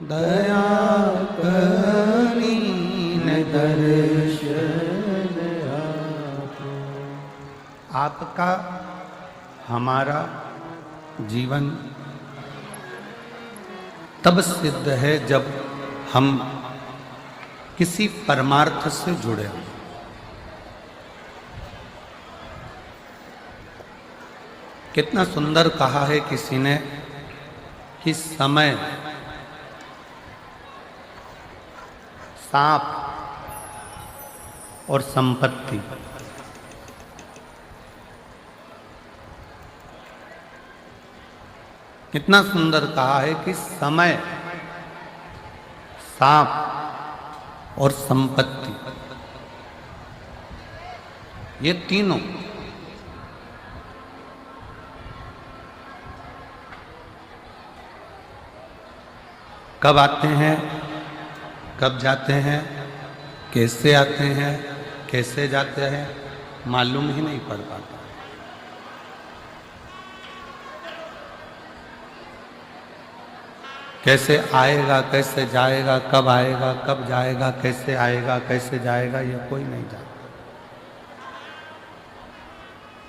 दया करीन दर्शन आपका हमारा जीवन तब सिद्ध है जब हम किसी परमार्थ से जुड़े हों। कितना सुंदर कहा है किसी ने कि समय सांप और संपत्ति कितना सुंदर कहा है कि समय सांप और संपत्ति ये तीनों कब आते हैं, कब जाते हैं, कैसे आते हैं, कैसे जाते हैं, मालूम ही नहीं पड़ पाता। कैसे आएगा, कैसे जाएगा, कब आएगा, कब जाएगा, कैसे आएगा, कैसे जाएगा, ये कोई नहीं जानता।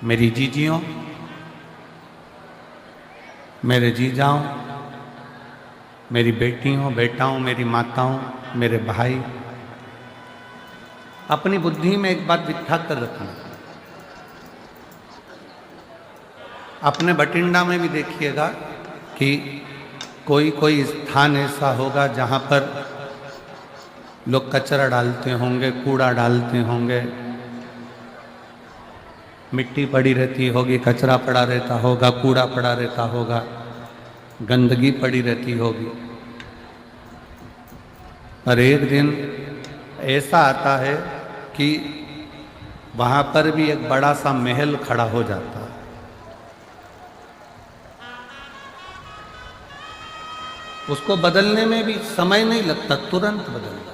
मेरी जीजियों, मेरे जीजाओं, मेरी बेटियों, बेटाओं, मेरी माताओं, मेरे भाई, अपनी बुद्धि में एक बात बिठा कर रखना। अपने बठिंडा में भी देखिएगा कि कोई कोई स्थान ऐसा होगा जहाँ पर लोग कचरा डालते होंगे, कूड़ा डालते होंगे, मिट्टी पड़ी रहती होगी, कचरा पड़ा रहता होगा, कूड़ा पड़ा रहता होगा, गंदगी पड़ी रहती होगी। पर एक दिन ऐसा आता है कि वहाँ पर भी एक बड़ा सा महल खड़ा हो जाता है। उसको बदलने में भी समय नहीं लगता, तुरंत बदलता।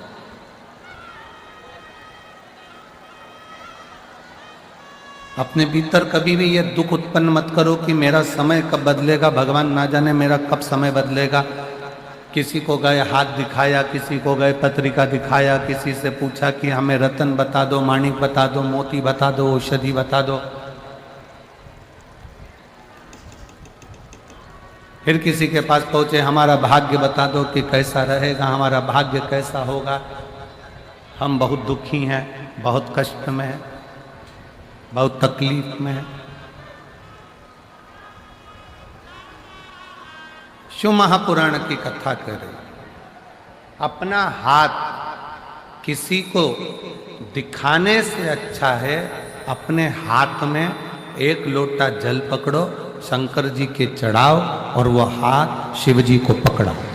अपने भीतर कभी भी यह दुख उत्पन्न मत करो कि मेरा समय कब बदलेगा, भगवान ना जाने मेरा कब समय बदलेगा। किसी को गए हाथ दिखाया, किसी को गए पत्रिका दिखाया, किसी से पूछा कि हमें रतन बता दो, माणिक बता दो, मोती बता दो, औषधि बता दो। फिर किसी के पास पहुंचे, हमारा भाग्य बता दो कि कैसा रहेगा, हमारा भाग्य कैसा होगा। हम बहुत दुखी हैं, बहुत कष्ट में हैं, बहुत तकलीफ में हैं। शिव महापुराण की कथा करें। अपना हाथ किसी को दिखाने से अच्छा है अपने हाथ में एक लोटा जल पकड़ो, शंकर जी के चढ़ाओ और वह हाथ शिव जी को पकड़ाओ।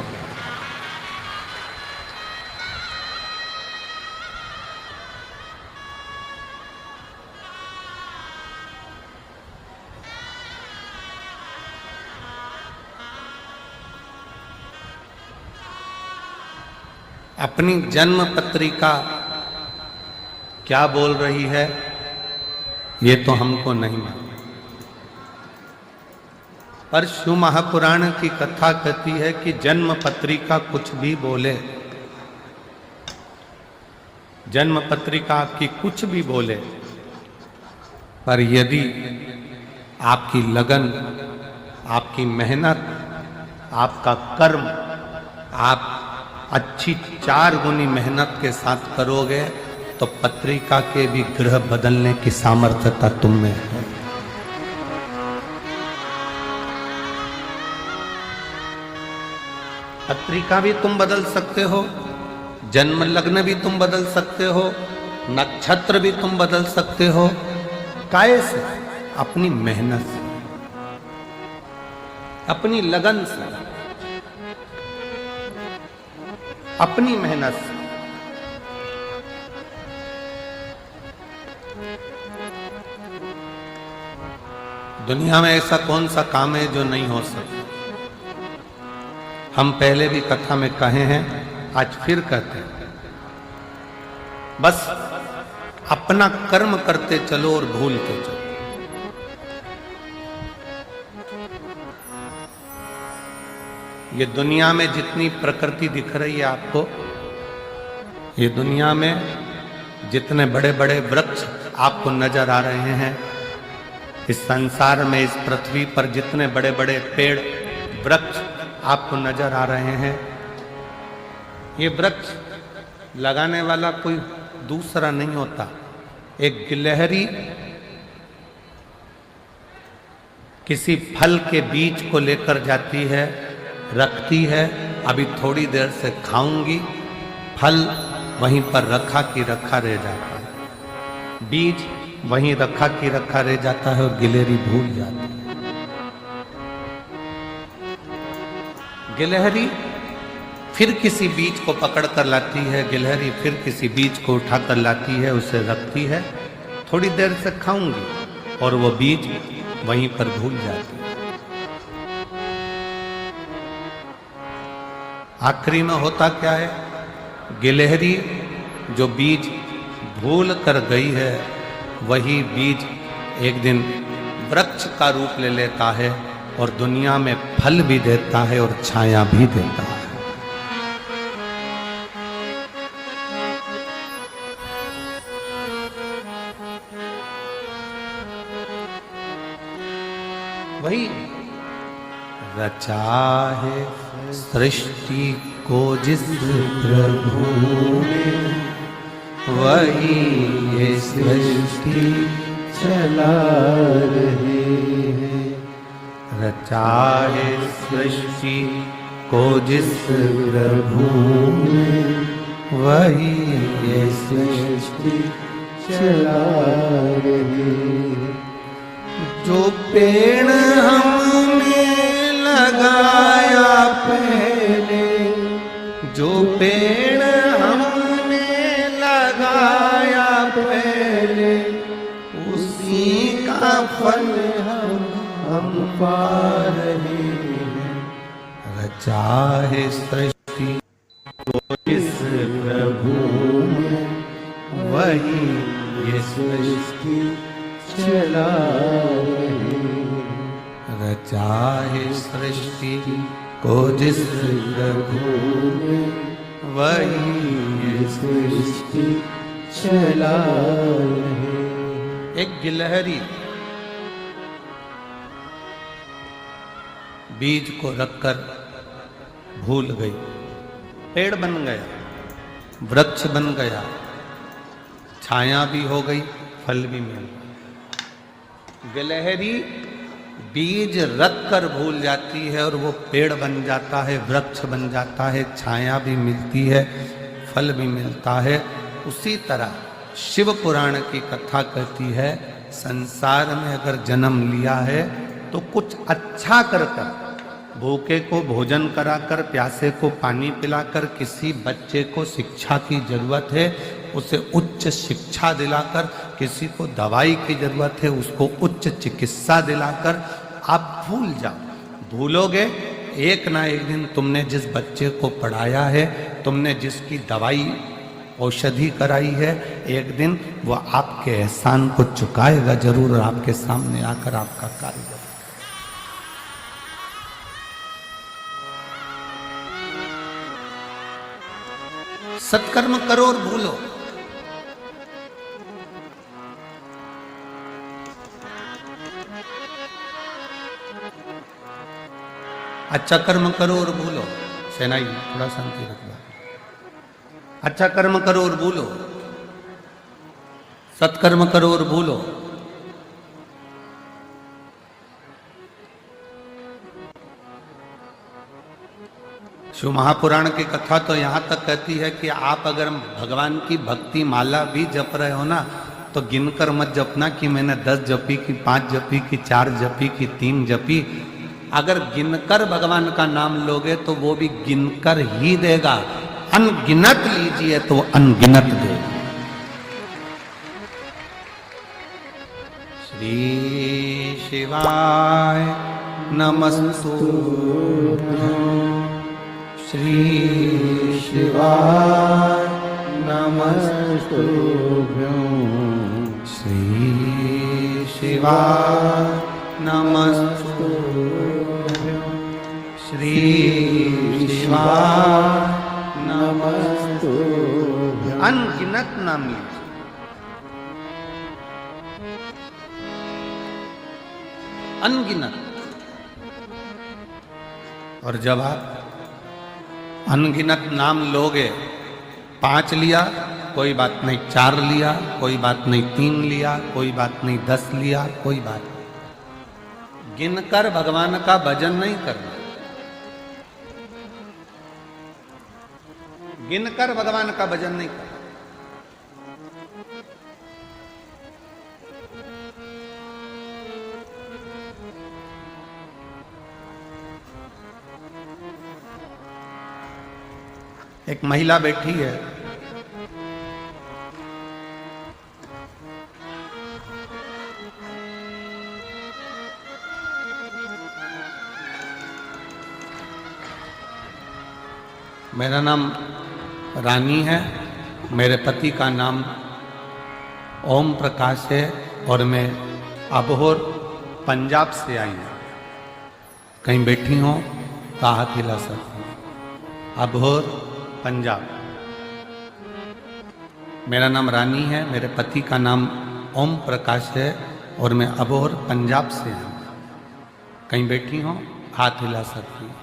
अपनी जन्म पत्रिका क्या बोल रही है ये तो हमको नहीं मालूम, पर शिव महापुराण की कथा कहती है कि जन्म पत्रिका कुछ भी बोले, जन्म पत्रिका आपकी कुछ भी बोले, पर यदि आपकी लगन, आपकी मेहनत, आपका कर्म, आप अच्छी 4 गुनी मेहनत के साथ करोगे तो पत्रिका के भी ग्रह बदलने की सामर्थ्यता तुम में है। पत्रिका भी तुम बदल सकते हो, जन्म लग्न भी तुम बदल सकते हो, नक्षत्र भी तुम बदल सकते हो। काहे से? अपनी मेहनत से, अपनी लगन से, अपनी मेहनत से। दुनिया में ऐसा कौन सा काम है जो नहीं हो सकता? हम पहले भी कथा में कहे हैं, आज फिर कहते हैं, बस अपना कर्म करते चलो और भूलते चलो। ये दुनिया में जितनी प्रकृति दिख रही है आपको, ये दुनिया में जितने बड़े बड़े वृक्ष आपको नजर आ रहे हैं, इस संसार में, इस पृथ्वी पर जितने बड़े बड़े पेड़ वृक्ष आपको नजर आ रहे हैं, ये वृक्ष लगाने वाला कोई दूसरा नहीं होता। एक गिलहरी किसी फल के बीज को लेकर जाती है, रखती है, अभी थोड़ी देर से खाऊंगी, फल वहीं पर रखा की रखा रह जाता है, बीज वहीं रखा की रखा रह जाता है और गिलहरी भूल जाती है। गिलहरी फिर किसी बीज को पकड़ कर लाती है, गिलहरी फिर किसी बीज को उठा कर लाती है, उसे रखती है, थोड़ी देर से खाऊंगी, और वो बीज वहीं पर भूल जाती है। आखिरी में होता क्या है, गिलहरी जो बीज भूल कर गई है, वही बीज एक दिन वृक्ष का रूप ले लेता है और दुनिया में फल भी देता है और छाया भी देता है। वही रचा है सृष्टि को जिस प्रभु ने, वही ये सृष्टि चला रहे हैं। रचा है सृष्टि को जिस प्रभु ने, वही ये सृष्टि चला रहे हैं। जो पेड़ हमने लगाया पहले, जो पेड़ हमने लगाया पहले, उसी का फल हम पा रहे हैं। रचा है सृष्टि को जिस प्रभु ने, वही ये सृष्टि चला रहे। रचा है सृष्टि को जिस प्रभु ने, वही ये सृष्टि चला रहे। एक गिलहरी बीज को रखकर भूल गई, पेड़ बन गया, वृक्ष बन गया, छाया भी हो गई, फल भी मिल गया। गिलहरी बीज रख कर भूल जाती है और वो पेड़ बन जाता है, वृक्ष बन जाता है, छाया भी मिलती है, फल भी मिलता है। उसी तरह शिव पुराण की कथा कहती है, संसार में अगर जन्म लिया है तो कुछ अच्छा कर कर, भूखे को भोजन कराकर, प्यासे को पानी पिलाकर, किसी बच्चे को शिक्षा की जरूरत है उसे उच्च शिक्षा दिलाकर, किसी को दवाई की जरूरत है उसको उच्च चिकित्सा दिलाकर आप भूल जाओ। भूलोगे, एक ना एक दिन तुमने जिस बच्चे को पढ़ाया है, तुमने जिसकी दवाई औषधि कराई है, एक दिन वो आपके एहसान को चुकाएगा जरूर और आपके सामने आकर आपका कार्य। सत्कर्म करो और भूलो। अच्छा कर्म करो और भूलो। सेनाई थोड़ा शांति रखना। अच्छा कर्म करो और भूलो, सत्कर्म करो और भूलो। शिव महापुराण की कथा तो यहां तक कहती है कि आप अगर भगवान की भक्ति माला भी जप रहे हो ना, तो गिनकर मत जपना कि मैंने 10 जपी कि 5 जपी कि 4 जपी कि 3 जपी। अगर गिनकर भगवान का नाम लोगे तो वो भी गिनकर ही देगा। अनगिनत लीजिए तो अनगिनत देगा। श्री शिवाय नमस्तुभ्यं, श्री शिवाय नमस्तुभ्यं, श्री शिवाय नमस्तुभ्यं, श्री शिवाय नमस्तुभ्यं। अनगिनत नाम लीजिए, अनगिनत। और जब आप अनगिनत नाम लोगे, 5 लिया कोई बात नहीं, 4 लिया कोई बात नहीं, 3 लिया कोई बात नहीं, 10 लिया कोई बात नहीं, गिनकर भगवान का भजन नहीं करना। गिनकर भगवान का भजन नहीं करना। एक महिला बैठी है, मेरा नाम रानी है, मेरे पति का नाम ओम प्रकाश है और मैं अबोहर पंजाब से आई हूँ। कहीं बैठी हो तो हाथ हिला सकती हूँ। अबोहर पंजाब। मेरा नाम रानी है, मेरे पति का नाम ओम प्रकाश है और मैं अबोहर पंजाब से हूँ। कहीं बैठी हो हाथ हिला सकती हूँ।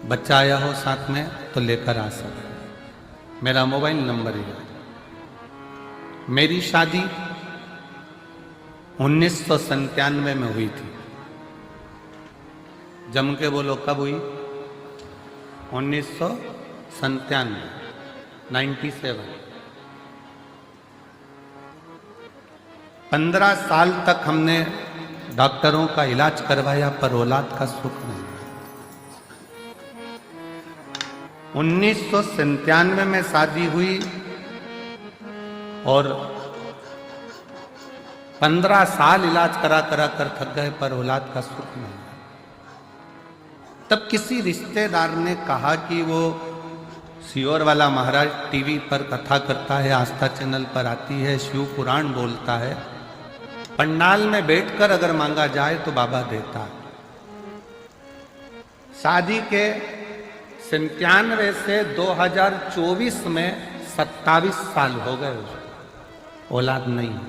बच्चा आया हो साथ में तो लेकर आ सकते। मेरा मोबाइल नंबर है। मेरी शादी 1997 में हुई थी। जम के बोलो कब हुई? 1997, 97। 15 साल तक हमने डॉक्टरों का इलाज करवाया पर औलाद का सुख नहीं। 1997 में शादी हुई और 15 साल इलाज करा कर थक गए पर औलाद का सुख नहीं। तब किसी रिश्तेदार ने कहा कि वो सियोर वाला महाराज टीवी पर कथा करता है, आस्था चैनल पर आती है, शिव पुराण बोलता है, पंडाल में बैठकर अगर मांगा जाए तो बाबा देता है। शादी के 97 से 2024 में 27 साल हो गए, औलाद नहीं।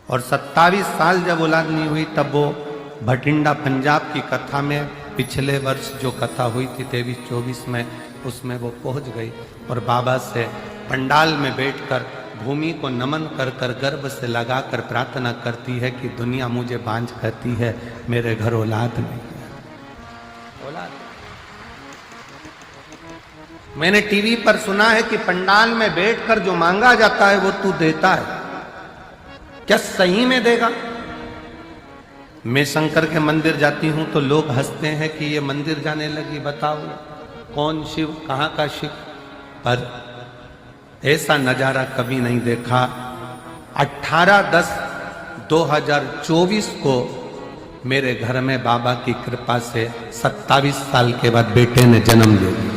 और 27 साल जब औलाद नहीं हुई तब वो भटिंडा पंजाब की कथा में पिछले वर्ष जो कथा हुई थी 23-24 में, उसमें वो पहुंच गई और बाबा से पंडाल में बैठकर भूमि को नमन कर कर गर्भ से लगाकर प्रार्थना करती है कि दुनिया मुझे बांझ कहती है, मेरे घर औलाद नहीं है। औलाद। मैंने टीवी पर सुना है कि पंडाल में बैठकर जो मांगा जाता है वो तू देता है। क्या सही में देगा? मैं शंकर के मंदिर जाती हूं तो लोग हंसते हैं कि ये मंदिर जाने लगी, बताओ कौन शिव, कहां का शिव। पर ऐसा नजारा कभी नहीं देखा। 18/10/2024 को मेरे घर में बाबा की कृपा से 27 साल के बाद बेटे ने जन्म ले लिया।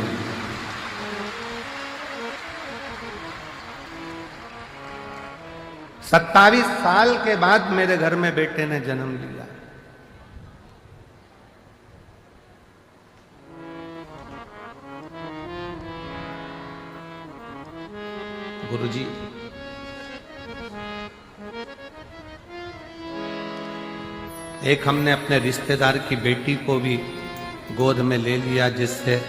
सत्ताईस साल के बाद मेरे घर में बेटे ने जन्म लिया। गुरुजी, एक हमने अपने रिश्तेदार की बेटी को भी गोद में ले लिया जिससे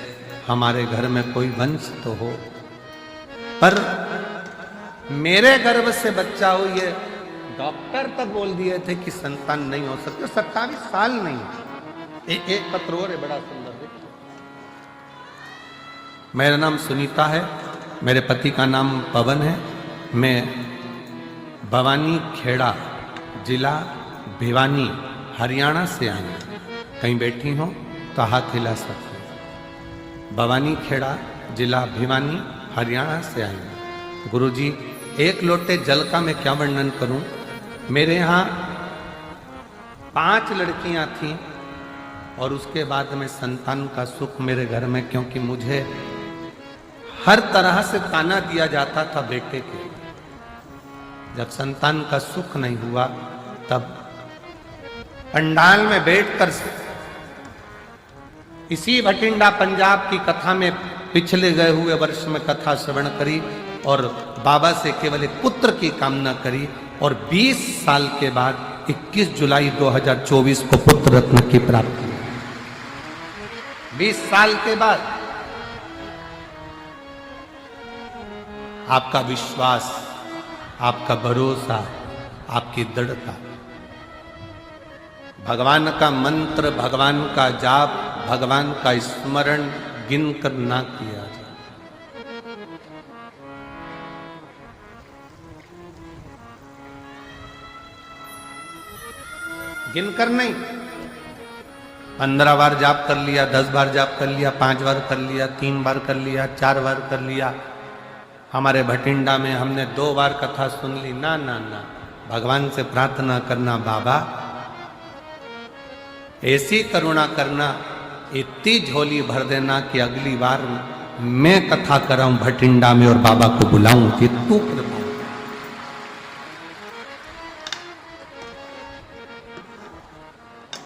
हमारे घर में कोई वंश तो हो, पर मेरे गर्भ से बच्चा हो ये डॉक्टर तक बोल दिए थे कि संतान नहीं हो सकती। 27 साल नहीं। एक पत्र और है बड़ा सुंदर। मेरा नाम सुनीता है, मेरे पति का नाम पवन है। मैं भवानी खेड़ा जिला भिवानी हरियाणा से आई हूँ। कहीं बैठी हो तो हाथ हिला सकते हो। भवानी खेड़ा जिला भिवानी हरियाणा से आई हूँ। गुरुजी, एक लोटे जल का मैं क्या वर्णन करूं। मेरे यहाँ 5 लड़कियां थीं और उसके बाद में संतान का सुख मेरे घर में, क्योंकि मुझे हर तरह से ताना दिया जाता था बेटे के। जब संतान का सुख नहीं हुआ तब पंडाल में बैठकर इसी भटिंडा पंजाब की कथा में पिछले गए हुए वर्ष में कथा श्रवण करी और बाबा से केवल एक पुत्र की कामना करी और 20 साल के बाद 21 जुलाई 2024 को पुत्र रत्न की प्राप्ति। 20 साल के बाद आपका विश्वास, आपका भरोसा, आपकी दृढ़ता, भगवान का मंत्र, भगवान का जाप, भगवान का स्मरण गिनकर ना किया जाए। गिनकर नहीं, 15 बार जाप कर लिया, 10 बार जाप कर लिया, 5 बार कर लिया, 3 बार कर लिया, 4 बार कर लिया। हमारे भटिंडा में हमने 2 बार कथा सुन ली, ना ना ना। भगवान से प्रार्थना करना, बाबा ऐसी करुणा करना, इतनी झोली भर देना कि अगली बार मैं कथा कराऊं भटिंडा में और बाबा को बुलाऊं। कि तू कृपा,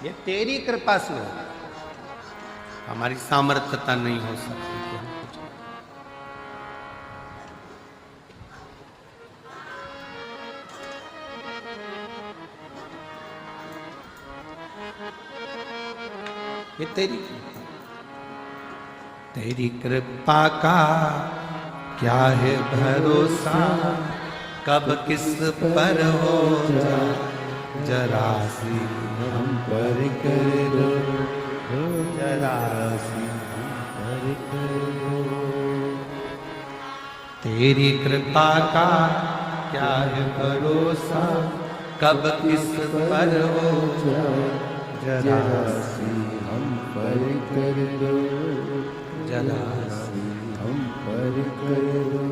ये तेरी कृपा से हो, हमारी सामर्थ्यता नहीं हो सकती। ये तेरी कृपा का क्या है भरोसा, कब किस पर हो जाए जरा सी हम पर कर दो, जरा सी हम पर कर दो। तेरी कृपा का क्या है भरोसा, कब किस पर हो जाए जरा सी हम पर कर दो, जरा सी हम पर कर दो।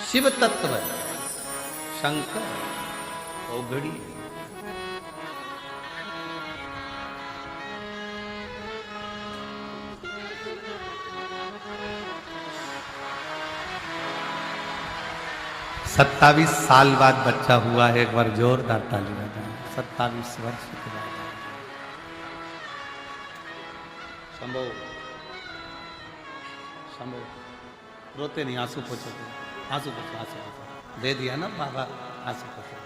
शिव तत्व शंकर ओघड़ी, सत्तावीस साल बाद बच्चा हुआ है। एक बार जोरदार ताली बजाएं। 27 वर्ष के बाद। शंभो शंभो, रोते नहीं, आंसू पोछो, आंसू पोछो, आंसू दे दिया ना बाबा, आंसू पोछो।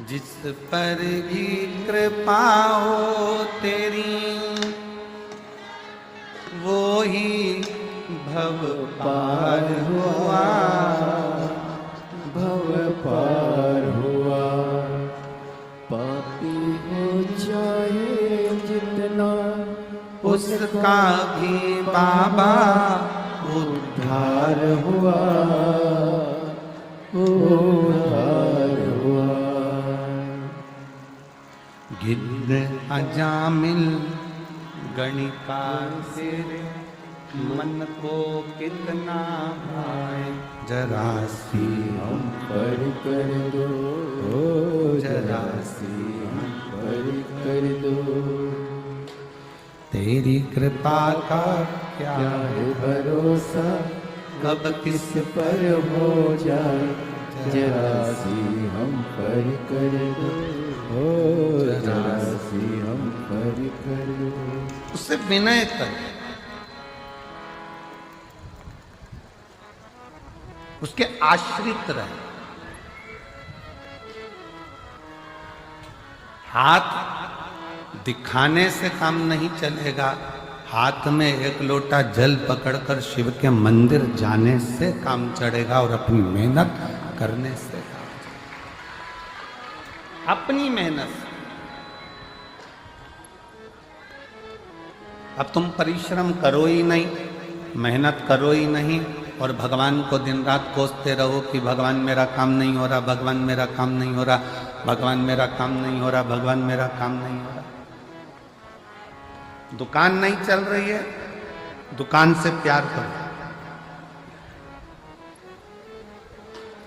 जिस पर भी कृपा हो तेरी, वो ही भव पार हुआ, भव पार हुआ। पापी हो चाहे जितना, उसका भी बाबा उद्धार हुआ, उद्धार हुआ। गिद्ध अजामिल गणिकार से मन को कितना भाए जरा सी हम पर कर दो, जरा सी हम पर कर दो। तेरी कृपा का क्या है भरोसा, कब किस पर हो जाए जरा सी हम पर कर दो, जरा सी हम पर कर दो। उससे विनय कर, उसके आश्रित रहे। हाथ दिखाने से काम नहीं चलेगा, हाथ में एक लोटा जल पकड़कर शिव के मंदिर जाने से काम चढ़ेगा और अपनी मेहनत करने से काम चढ़ेगा। अपनी मेहनत। अब तुम परिश्रम करो ही नहीं, मेहनत करो ही नहीं और भगवान को दिन रात कोसते रहो कि भगवान मेरा काम नहीं हो रहा, भगवान मेरा काम नहीं हो रहा, भगवान मेरा काम नहीं हो रहा, भगवान मेरा काम नहीं हो रहा। दुकान नहीं चल रही है, दुकान से प्यार करो।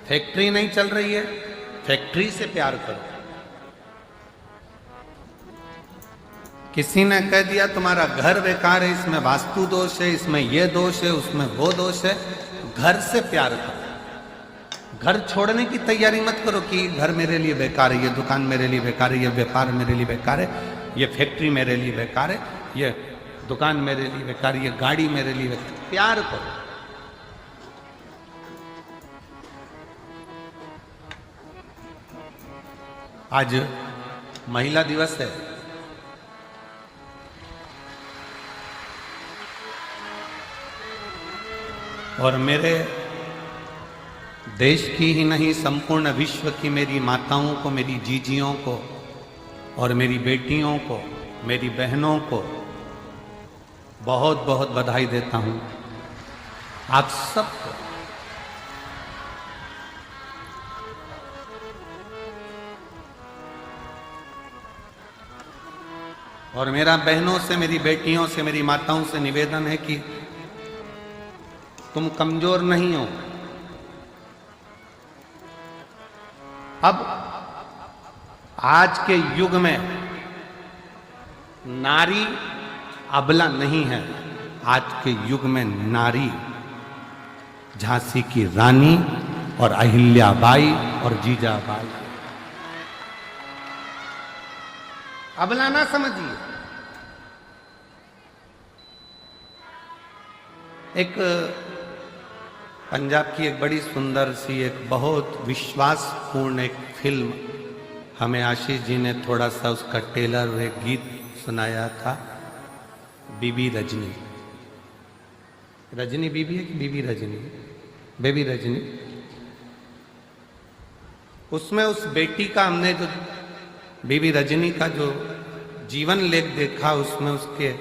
फैक्ट्री नहीं चल रही है, फैक्ट्री से प्यार करो। किसी ने कह दिया तुम्हारा घर बेकार है, इसमें वास्तु दोष है, इसमें यह दोष है, उसमें वो दोष है, घर से प्यार करो। घर छोड़ने की तैयारी मत करो कि घर मेरे लिए बेकार है, ये दुकान मेरे लिए बेकार है, ये व्यापार मेरे लिए बेकार है, ये फैक्ट्री मेरे लिए बेकार है, ये दुकान मेरे लिए बेकार है, ये गाड़ी मेरे लिए बेकार। प्यार करो। आज महिला दिवस है। और मेरे देश की ही नहीं, संपूर्ण विश्व की मेरी माताओं को, मेरी जीजियों को और मेरी बेटियों को, मेरी बहनों को बहुत बहुत बधाई देता हूं। आप सबको। और मेरा बहनों से, मेरी बेटियों से, मेरी माताओं से निवेदन है कि तुम कमजोर नहीं हो। अब आज के युग में नारी अबला नहीं है। आज के युग में नारी झांसी की रानी और अहिल्याबाई और जीजाबाई। अबला ना समझिए। एक पंजाब की एक बड़ी सुंदर सी, एक बहुत विश्वासपूर्ण एक फिल्म हमें आशीष जी ने थोड़ा सा उसका टेलर एक गीत सुनाया था, बीबी रजनी। रजनी बीबी है कि बीबी रजनी? बेबी रजनी। उसमें उस बेटी का हमने जो बीबी रजनी का जो जीवन लेख देखा, उसमें उसके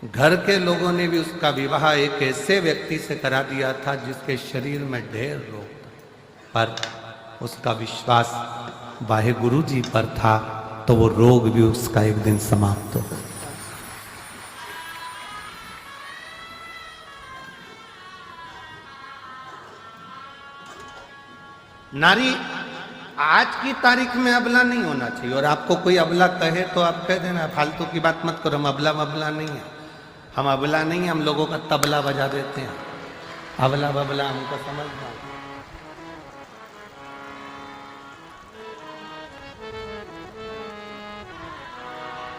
घर के लोगों ने भी उसका विवाह एक ऐसे व्यक्ति से करा दिया था जिसके शरीर में ढेर रोग था, पर उसका विश्वास वाहे गुरु जी पर था, तो वो रोग भी उसका एक दिन समाप्त हो गया। नारी आज की तारीख में अबला नहीं होना चाहिए। और आपको कोई अबला कहे तो आप कह देना, फालतू की बात मत करो, हम अबला नहीं है, हम अबला नहीं है, हम लोगों का तबला बजा देते हैं। अबला बबला हमको समझना।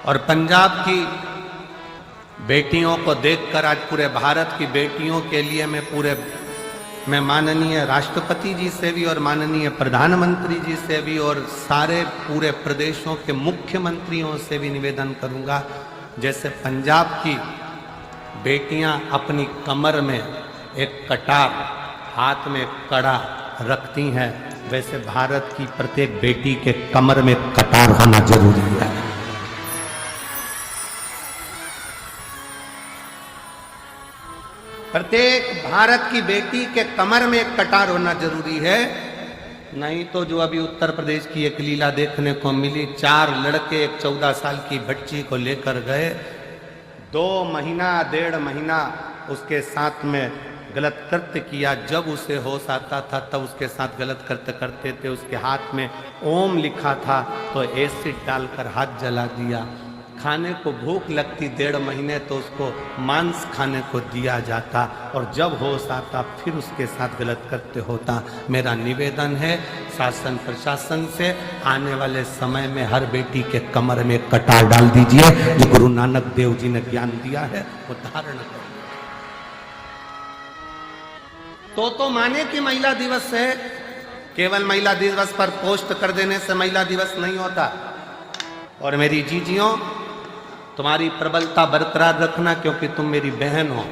और पंजाब की बेटियों को देखकर आज पूरे भारत की बेटियों के लिए मैं माननीय राष्ट्रपति जी से भी और माननीय प्रधानमंत्री जी से भी और सारे पूरे प्रदेशों के मुख्यमंत्रियों से भी निवेदन करूंगा, जैसे पंजाब की बेटियां अपनी कमर में एक कटार, हाथ में कड़ा रखती हैं, वैसे भारत की प्रत्येक बेटी के कमर में कटार होना जरूरी है। प्रत्येक भारत की बेटी के कमर में एक कटार होना जरूरी है। नहीं तो जो अभी उत्तर प्रदेश की एक लीला देखने को मिली, 4 लड़के एक 14 साल की बच्ची को लेकर गए, 2 महीना 1.5 महीना उसके साथ में गलत कृत्य किया। जब उसे होश आता था तब उसके साथ गलत कृत्य करते थे। उसके हाथ में ओम लिखा था तो एसिड डालकर हाथ जला दिया। खाने को भूख लगती 1.5 महीने तो उसको मांस खाने को दिया जाता, और जब होश आता फिर उसके साथ गलत कृत्य होता। मेरा निवेदन है शासन प्रशासन से, आने वाले समय में हर बेटी के कमर में कटार डाल दीजिए। जो गुरु नानक देव जी ने ज्ञान दिया है वो धारण करो। तो माने कि महिला दिवस है, केवल महिला दिवस पर पोस्ट कर देने से महिला दिवस नहीं होता। और मेरी जीजियों, तुम्हारी प्रबलता बरकरार रखना, क्योंकि तुम मेरी बहन हो।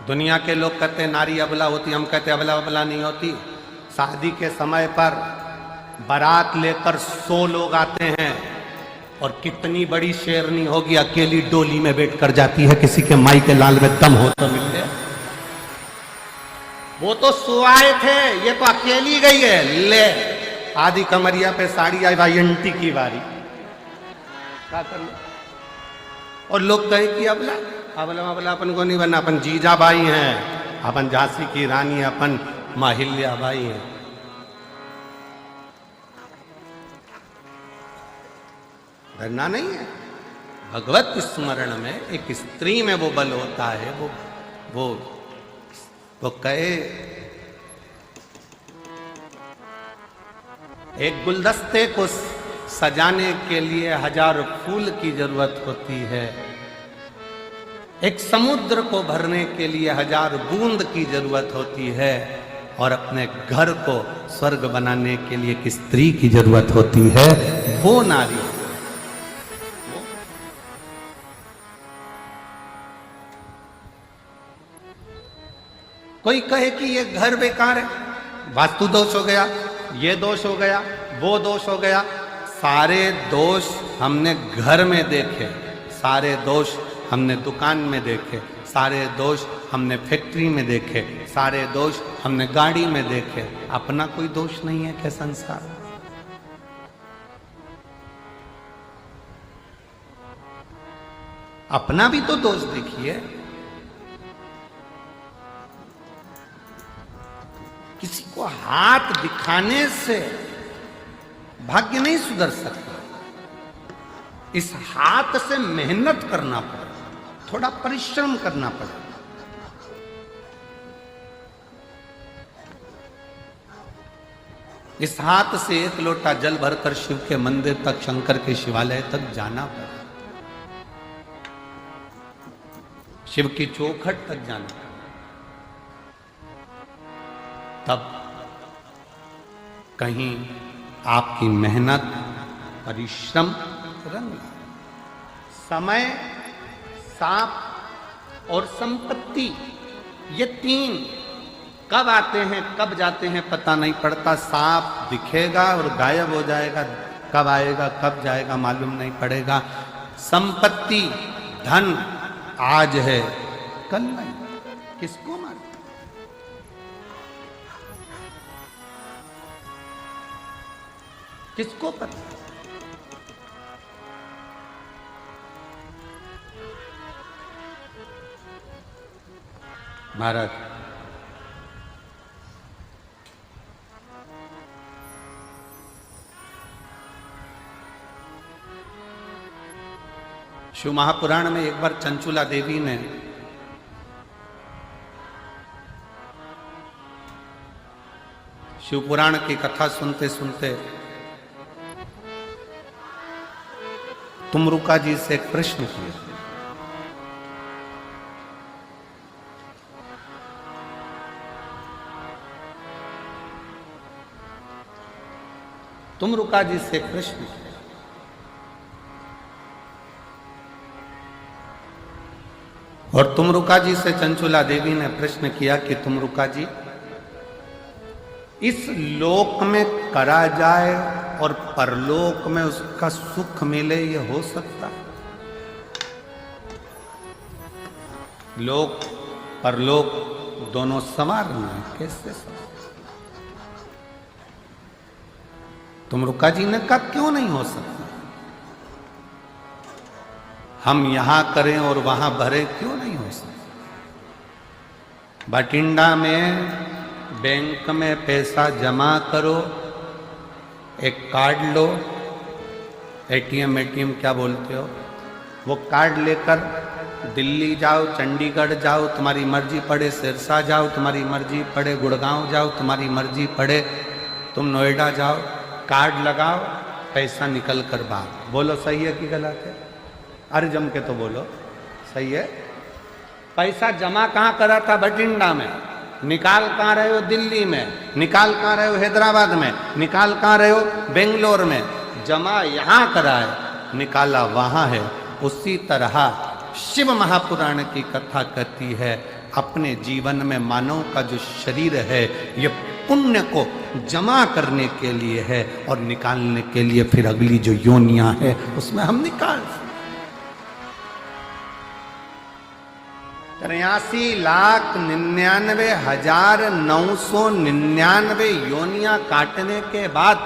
दुनिया के लोग कहते हैं नारी अबला होती, हम कहते अबला अबला नहीं होती। शादी के समय पर बारात लेकर 100 लोग आते हैं, और कितनी बड़ी शेरनी होगी अकेली डोली में बैठ कर जाती है, किसी के माई के लाल में दम हो तो मिल जाए। वो तो सुआए थे, ये तो अकेली गई है। ले आधी कमरिया पे साड़ी आई, भाई अंटी की बारी। क्या कर लो। और लोग कहे कि अबला अबला अबला अपन को नहीं बनना, अपन जीजाबाई हैं, अपन झांसी की रानी, अपन माहिल्याबाई हैं। डरना नहीं है। भगवत स्मरण में एक स्त्री में वो बल होता है। वो कहे एक गुलदस्ते को सजाने के लिए 1000 फूल की जरूरत होती है, एक समुद्र को भरने के लिए 1000 बूंद की जरूरत होती है, और अपने घर को स्वर्ग बनाने के लिए एक स्त्री की जरूरत होती है। वो नारी कोई कहे कि ये घर बेकार है, वास्तु दोष हो गया, ये दोष हो गया, वो दोष हो गया। सारे दोष हमने घर में देखे, सारे दोष हमने दुकान में देखे, सारे दोष हमने फैक्ट्री में देखे, सारे दोष हमने गाड़ी में देखे। अपना कोई दोष नहीं है क्या संसार में? अपना भी तो दोष देखिए। किसी को हाथ दिखाने से भाग्य नहीं सुधर सकता। इस हाथ से मेहनत करना पड़े, थोड़ा परिश्रम करना पड़े। इस हाथ से 1 लोटा जल भरकर शिव के मंदिर तक, शंकर के शिवालय तक जाना पड़े, शिव की चौखट तक जाना पड़े, तब कहीं आपकी मेहनत, परिश्रम रंग लाए। समय, सांप और संपत्ति, ये 3 कब आते हैं कब जाते हैं पता नहीं पड़ता। सांप दिखेगा और गायब हो जाएगा, कब आएगा कब जाएगा मालूम नहीं पड़ेगा। संपत्ति, धन आज है कल नहीं, किसको मालूम। किसको पता। महाराज, शिव महापुराण में एक बार चंचुला देवी ने शिव पुराण की कथा सुनते सुनते तुमरुका जी से एक प्रश्न किया। तुमरुका जी से एक प्रश्न किया, और तुमरुका जी से चंचुला देवी ने प्रश्न किया कि तुमरुका जी, इस लोक में करा जाए और परलोक में उसका सुख मिले, ये हो सकता? लोक परलोक दोनों समान है, कैसे समान? तुमरुका जी ने कहा क्यों नहीं हो सकता? हम यहां करें और वहां भरे, क्यों नहीं हो सकता? बठिंडा में बैंक में पैसा जमा करो, एक कार्ड लो, एटीएम क्या बोलते हो, वो कार्ड लेकर दिल्ली जाओ, चंडीगढ़ जाओ, तुम्हारी मर्जी पड़े सिरसा जाओ, तुम्हारी मर्जी पड़े गुड़गांव जाओ, तुम्हारी मर्जी पड़े तुम नोएडा जाओ, कार्ड लगाओ, पैसा निकल कर बाहर। बोलो सही है कि गलत है? अरे जम के तो बोलो सही है। पैसा जमा कहाँ करा था? बठिंडा में। निकाल कहाँ रहे हो? दिल्ली में। निकाल कहाँ रहे हो? हैदराबाद में। निकाल कहाँ रहे हो? बेंगलोर में। जमा यहाँ करा है, निकाला वहाँ है। उसी तरह शिव महापुराण की कथा कहती है, अपने जीवन में मानव का जो शरीर है ये पुण्य को जमा करने के लिए है और निकालने के लिए फिर अगली जो योनियां है उसमें हम निकाल 83,99,999 योनियां काटने के बाद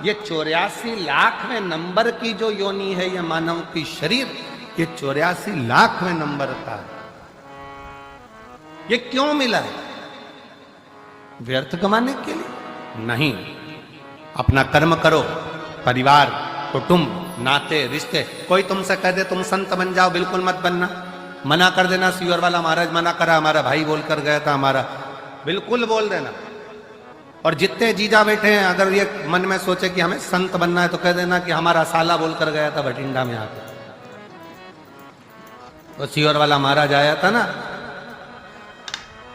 ये 84 लाखवें नंबर की जो योनि है, ये मानव की शरीर, ये 84 लाखवें नंबर का है। ये क्यों मिला है? व्यर्थ कमाने के लिए नहीं। अपना कर्म करो, परिवार, कुटुंब, नाते, रिश्ते। कोई तुमसे कह दे तुम संत बन जाओ, बिल्कुल मत बनना। मना कर देना, सीवर वाला महाराज मना करा, हमारा भाई बोल कर गया था, हमारा, बिल्कुल बोल देना। और जितने जीजा बैठे हैं, अगर ये मन में सोचे कि हमें संत बनना है, तो कह देना कि हमारा साला बोल कर गया था भटिंडा में आकर। तो सीवर वाला महाराज आया था ना,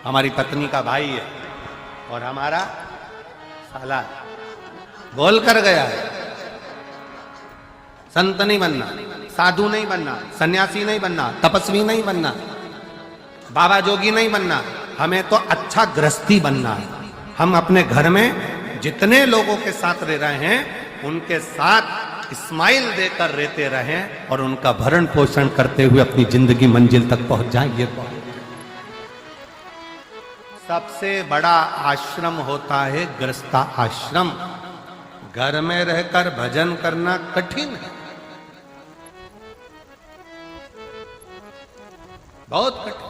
हमारी पत्नी का भाई है और हमारा साला बोल कर गया है। संत नहीं बनना, साधु नहीं बनना, सन्यासी नहीं बनना, तपस्वी नहीं बनना, बाबा जोगी नहीं बनना, हमें तो अच्छा गृहस्थी बनना है। हम अपने घर में जितने लोगों के साथ रह रहे हैं, उनके साथ स्माइल देकर रहते रहें और उनका भरण पोषण करते हुए अपनी जिंदगी मंजिल तक पहुंच जाए। ये सबसे बड़ा आश्रम होता है गृहस्था आश्रम। घर में रहकर भजन करना कठिन है, बहुत कठिन।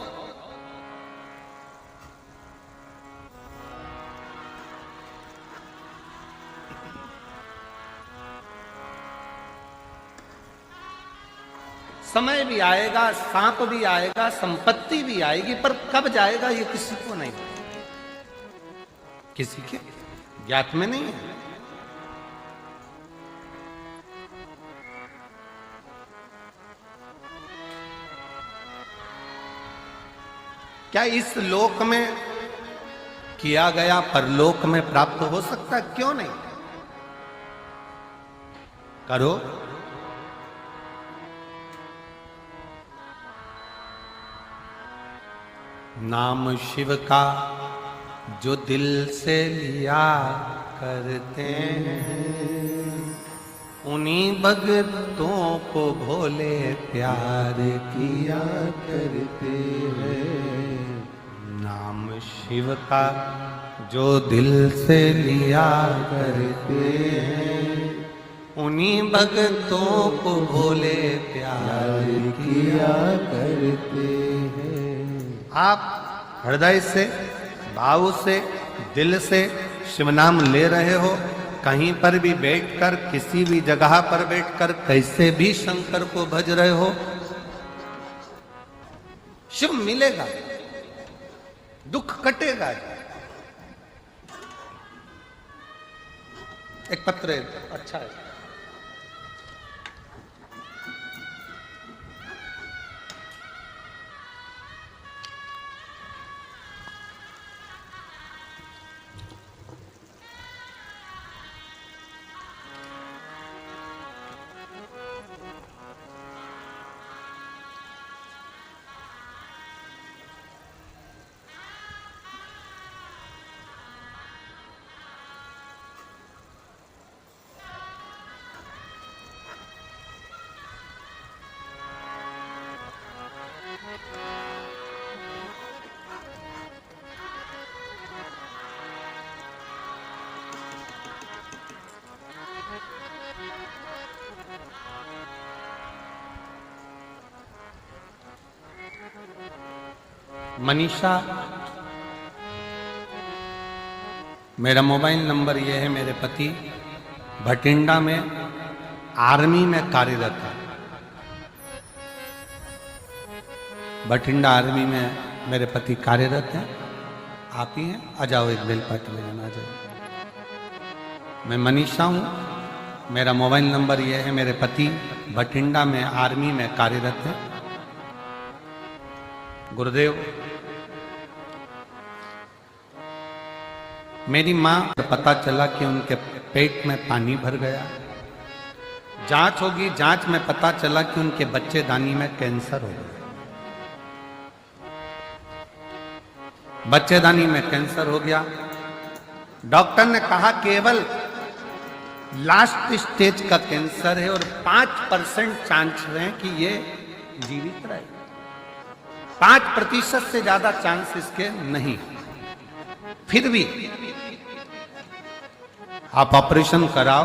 समय भी आएगा, सांप भी आएगा, संपत्ति भी आएगी, पर कब जाएगा ये किसी को नहीं, किसी के ज्ञात में नहीं है। क्या इस लोक में किया गया परलोक में प्राप्त हो सकता है? क्यों नहीं? करो। नाम शिव का जो दिल से लिया करते हैं, उन्हीं भक्तों को भोले प्यार किया करते हैं। नाम शिव का जो दिल से लिया करते हैं, उन्हीं भक्तों को भोले प्यार किया करते हैं। आप हृदय से, भाव से, दिल से शिव नाम ले रहे हो, कहीं पर भी बैठकर, किसी भी जगह पर बैठकर कैसे भी शंकर को भज रहे हो, शिव मिलेगा, दुख कटेगा। एक पत्र अच्छा है, मनीषा। मेरा मोबाइल नंबर ये है। मेरे पति भटिंडा में आर्मी में कार्यरत है। भटिंडा आर्मी में मेरे पति कार्यरत हैं। आप ही हैं? आ जाओ, एक बेलपाटी में आ जाओ। मैं मनीषा हूँ। मेरा मोबाइल नंबर ये है। मेरे पति भटिंडा में आर्मी में कार्यरत हैं। गुरुदेव, मेरी माँ को पता चला कि उनके पेट में पानी भर गया। जांच होगी, जांच में पता चला कि उनके बच्चेदानी में कैंसर हो गया। बच्चेदानी में कैंसर हो गया। डॉक्टर ने कहा केवल लास्ट स्टेज का कैंसर है और 5% चांस है कि ये जीवित रहे। 5% से ज्यादा चांस इसके नहीं। फिर भी आप ऑपरेशन कराओ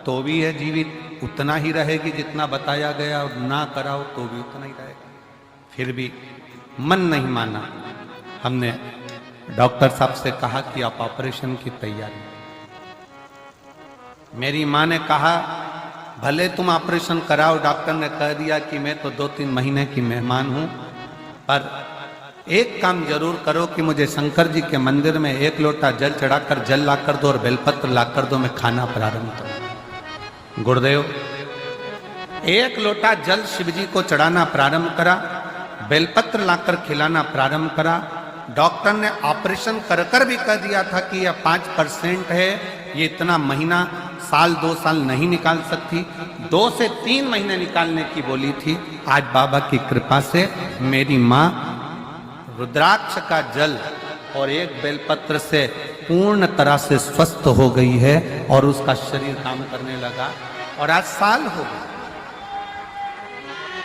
तो भी है जीवित, उतना ही रहेगी जितना बताया गया, और ना कराओ तो भी उतना ही रहेगा। फिर भी मन नहीं माना। हमने डॉक्टर साहब से कहा कि आप ऑपरेशन की तैयारी। मेरी माँ ने कहा भले तुम ऑपरेशन कराओ, डॉक्टर ने कह दिया कि मैं तो 2-3 महीने की मेहमान हूं, पर एक काम जरूर करो कि मुझे शंकर जी के मंदिर में 1 लोटा जल चढ़ाकर जल लाकर दो और बेलपत्र लाकर दो, मैं खाना प्रारंभ करूं। गुरुदेव 1 लोटा जल शिव जी को चढ़ाना प्रारंभ करा, बेलपत्र लाकर खिलाना प्रारंभ करा। डॉक्टर ने ऑपरेशन कर कर भी कह दिया था कि यह 5% है, ये इतना महीना, साल 2 साल नहीं निकाल सकती, 2 से 3 महीने निकालने की बोली थी। आज बाबा की कृपा से मेरी माँ रुद्राक्ष का जल और 1 बेलपत्र से पूर्ण तरह से स्वस्थ हो गई है और उसका शरीर काम करने लगा और आज साल हो गया।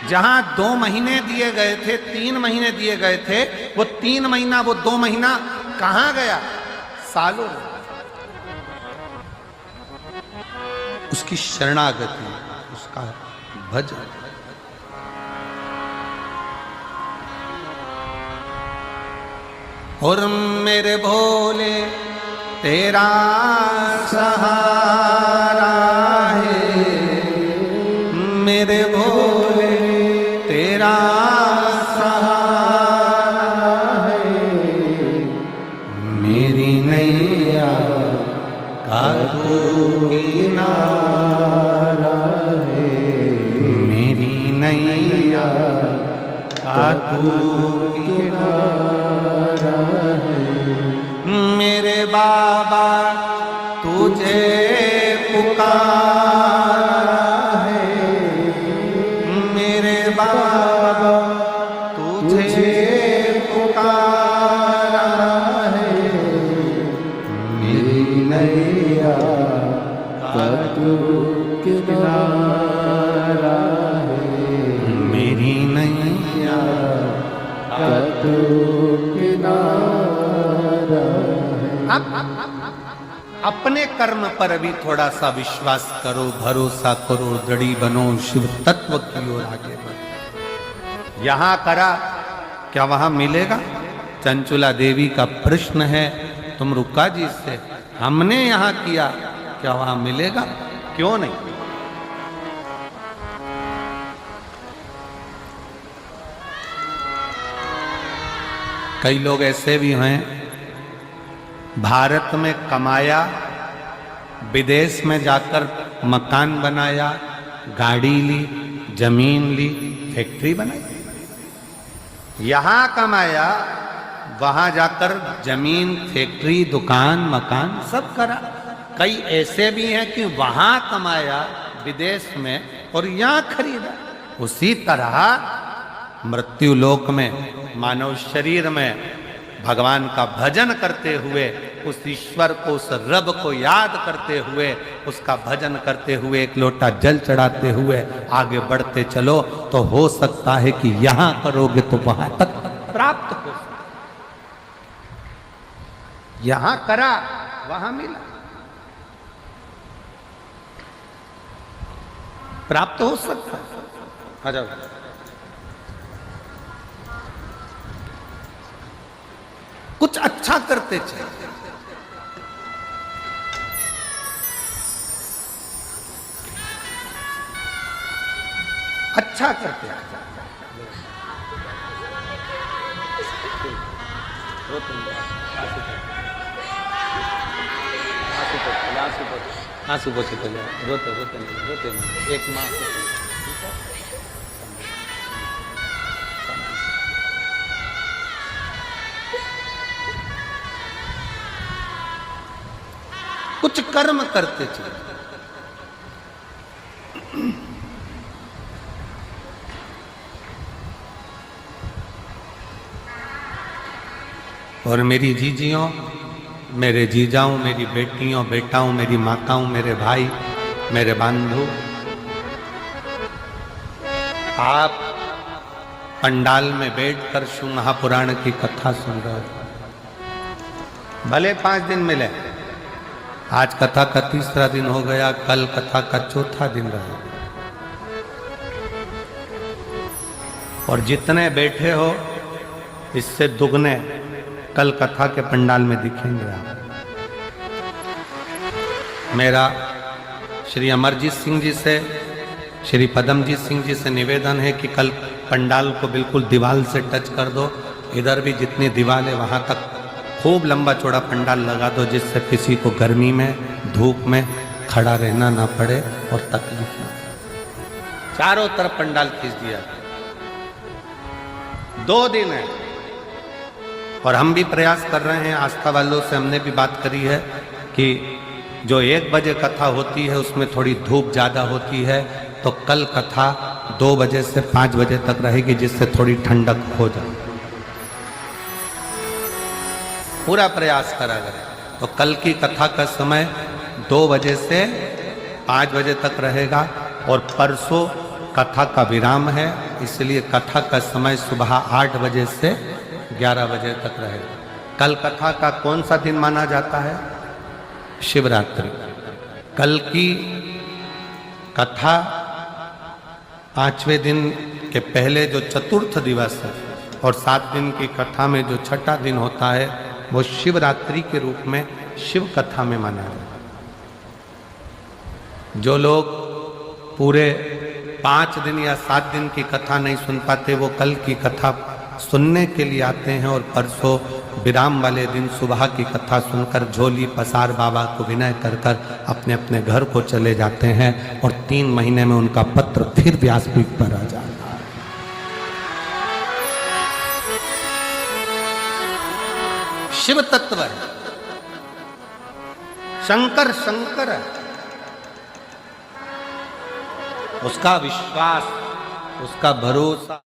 जहां 2 महीने दिए गए थे, 3 महीने दिए गए थे, वो 3 महीना, वो 2 महीना कहां गया? सालों। उसकी शरणागति, उसका भजन। और मेरे भोले तेरा सहारा है, मेरे भोले तेरा सहारा है, मेरी नैया का तू किनारा है, मेरी नैया का तू किनारा है। मेरे बाबा तुझे पुकारा है, मेरे बाबा तुझे पुकारा है, मेरी नैया का तू किनारा है, मेरी नैया का तू किनारा है। अपने कर्म पर भी थोड़ा सा विश्वास करो, भरोसा करो, दृढ़ी बनो, शिव तत्व की ओर आगे बढ़ो। यहां करा क्या वहां मिलेगा? चंचुला देवी का प्रश्न है, तुम रुका जी से, हमने यहां किया, क्या वहां मिलेगा? क्यों नहीं? कई लोग ऐसे भी हैं, भारत में कमाया, विदेश में जाकर मकान बनाया, गाड़ी ली, जमीन ली, फैक्ट्री बनाई। यहां कमाया, वहां जाकर जमीन, फैक्ट्री, दुकान, मकान सब करा। कई ऐसे भी हैं कि वहां कमाया विदेश में और यहां खरीदा। उसी तरह मृत्यु लोक में, मानव शरीर में भगवान का भजन करते हुए, उस ईश्वर को, उस रब को याद करते हुए, उसका भजन करते हुए, 1 लोटा जल चढ़ाते हुए आगे बढ़ते चलो, तो हो सकता है कि यहां करोगे तो वहां तक प्राप्त हो सकता। यहां करा, वहां मिला, प्राप्त हो सकता है। आ जाओ। कुछ अच्छा करते चले, अच्छा करते आंसू पोछे चले, रोते रोते नहीं, रोते नहीं, एक माँ कुछ कर्म करते चले। और मेरी जीजियों, मेरे जीजाओं, मेरी बेटियों, बेटाओं, मेरी माताओं, मेरे भाई, मेरे बंधु, आप पंडाल में बैठकर शिव महापुराण की कथा सुन रहे हो। भले 5 दिन मिले, आज कथा का तीसरा दिन हो गया, कल कथा का चौथा दिन रहेगा। और जितने बैठे हो इससे दुगने कल कथा के पंडाल में दिखेंगे आप। मेरा श्री अमरजीत सिंह जी से, श्री पदमजीत सिंह जी से निवेदन है कि कल पंडाल को बिल्कुल दीवार से टच कर दो। इधर भी जितनी दीवार है वहाँ तक खूब लंबा चौड़ा पंडाल लगा दो, जिससे किसी को गर्मी में धूप में खड़ा रहना ना पड़े और तकलीफ ना। चारों तरफ पंडाल खींच दिया। 2 दिन है और हम भी प्रयास कर रहे हैं, आस्था वालों से हमने भी बात करी है कि जो 1 बजे कथा होती है उसमें थोड़ी धूप ज़्यादा होती है, तो कल कथा 2 बजे से 5 बजे तक रहेगी, जिससे थोड़ी ठंडक हो जाए। पूरा प्रयास करा गया। तो कल की कथा का समय 2 बजे से 5 बजे तक रहेगा और परसों कथा का विराम है, इसलिए कथा का समय सुबह 8 बजे से 11 बजे तक रहेगा। कल कथा का कौन सा दिन माना जाता है? शिवरात्रि। कल की कथा 5वें दिन के पहले जो चतुर्थ दिवस है और 7 दिन की कथा में जो छठा दिन होता है वो शिवरात्रि के रूप में शिव कथा में माना जाता है। जो लोग पूरे 5 दिन या 7 दिन की कथा नहीं सुन पाते वो कल की कथा सुनने के लिए आते हैं और परसों विराम वाले दिन सुबह की कथा सुनकर झोली पसार बाबा को विनय कर कर अपने अपने घर को चले जाते हैं और 3 महीने में उनका पत्र फिर व्यासपीठ पर आ जाता है। शिव तत्व है, शंकर शंकर है, उसका विश्वास, उसका भरोसा